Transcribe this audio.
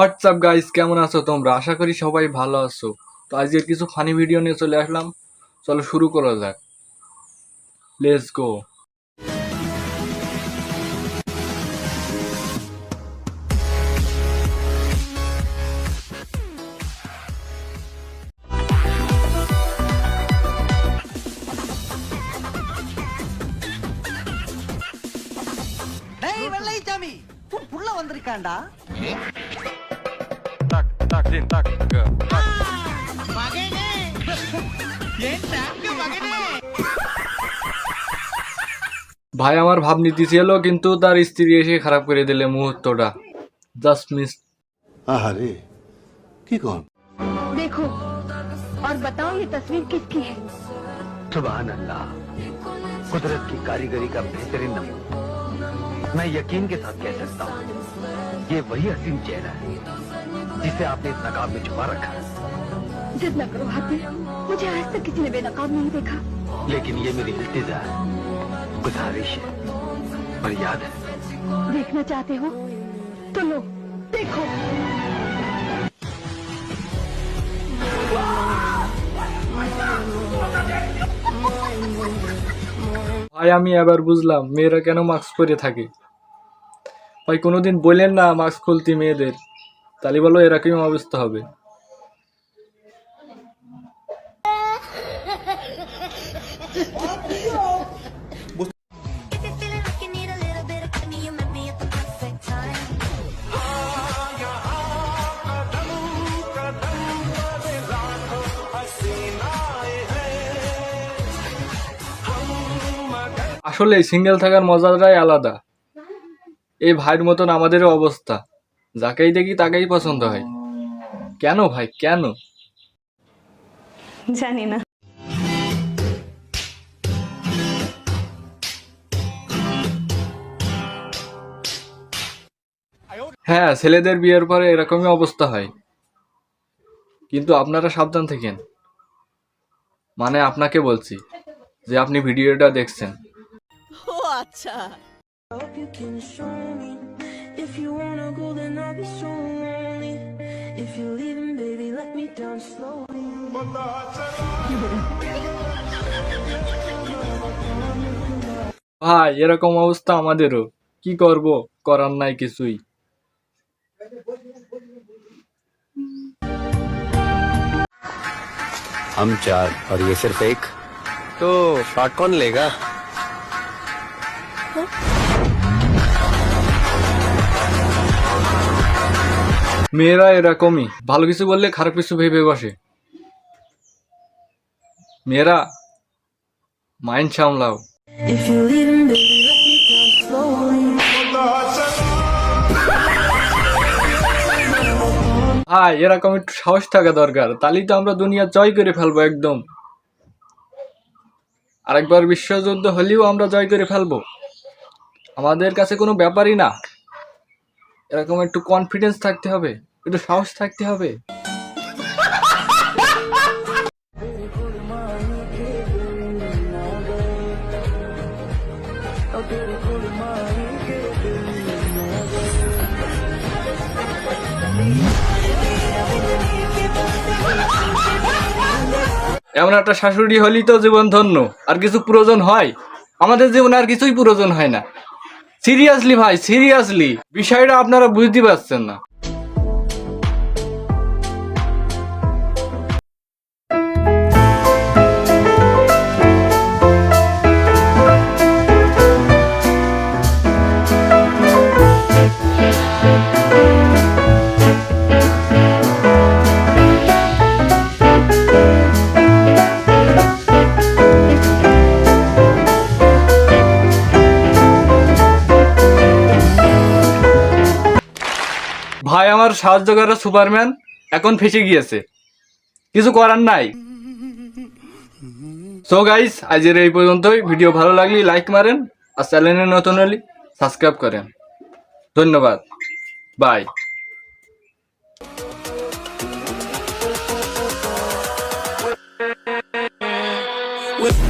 WhatsApp guys, কেমন আছো তোমরা? আশা করি সবাই ভালো আছো। তো আজকে কিছু ফানি ভিডিও নিয়ে চলে আসলাম। চলো শুরু করা যাক। Let's go. டேய் வெள்ளைச்சாமி புள்ள வந்திருக்கான்டா. Tak, tak, din, tak, tak. மகனே ஏன் தாங்க மகனே ভাই আমার ভাবনি দিছিল, কিন্তু তার স্ত্রী এসে খারাপ করে দিলে মুহূর্তটা। Just miss. আহারে কি কন देखो और बताओ ये तस्वीर किसकी है? सुभान अल्लाह, कुदरत की कारीगरी का बेहतरीन नमूना। मैं यकीन के साथ कह सकता हूँ ये वही हसीन चेहरा है जिसे आपने इस नकाब में छुपा रखा है। जिद न करो हाथी, मुझे आज तक किसी ने बेनकाब नहीं देखा। लेकिन ये मेरी इल्तिजा है, गुजारिश है, और याद है देखना चाहते हो तो लो देखो। ভাই আমি এবার বুঝলাম মেয়েরা কেন মাস্ক পরে থাকে। ভাই কোনোদিন বললেন না মাস্ক খুলতে মেয়েদের, তাহলে বলো এরকম অবস্থা হবে। If you're feeling like you need a little bit of me, you met me at the perfect time. আসলে সিঙ্গেল থাকার মজাটাই আলাদা। এই ভাইয়ের মতন আমাদেরও অবস্থা, যাকেই দেখি তাকেই পছন্দ হয়। কেন ভাই, কেন? জানি না। হ্যাঁ, ছেলেদের বিয়ের পরে এরকমই অবস্থা হয়, কিন্তু আপনারা সাবধান থাকেন। মানে আপনাকে বলছি যে আপনি ভিডিওটা দেখছেন। ও আচ্ছা. Hope you can show me. If you wanna go, then I'll be so lonely. If you're leaving, baby, let me down slowly. ভাই এরকম অবস্থা আমাদেরও, কি করব, করার নাই কিছুই। हम चार और ये सिर्फ एक, तो शॉट कौन लेगा? মেয়েরা এরকমই, ভালো কিছু বললে খারাপ কিছু ভেবে বসে। মেয়েরা মাইন্ড সামলাও। If you're leaving, baby, let me down slowly. ভাই এরকম একটু সাহস থাকা দরকার, তাহলেই তো আমরা দুনিয়া জয় করে ফেলবো একদম। আরেকবার বিশ্বযুদ্ধ হলেও আমরা জয় করে ফেলবো, আমাদের কাছে কোনো ব্যাপারই না। এরকম একটু কনফিডেন্স থাকতে হবে, একটু সাহস থাকতে হবে। এমন একটা শাশুড়ি হলেই তো জীবন ধন্য, আর কিছু প্রয়োজন হয়? আমাদের জীবনে আর কিছুই প্রয়োজন হয় না। সিরিয়াসলি ভাই, সিরিয়াসলি বিষয়টা আপনারা বুঝতে পারছেন না। ভাই আমার সাহায্য করা সুপারম্যান এখন ফেসে গিয়েছে, কিছু করার নাই। সো গাইস, আজকের এই পর্যন্তই। ভিডিও ভালো লাগলে লাইক মারেন, আর চ্যানেলে নতুন হলে সাবস্ক্রাইব করেন। ধন্যবাদ, বাই। With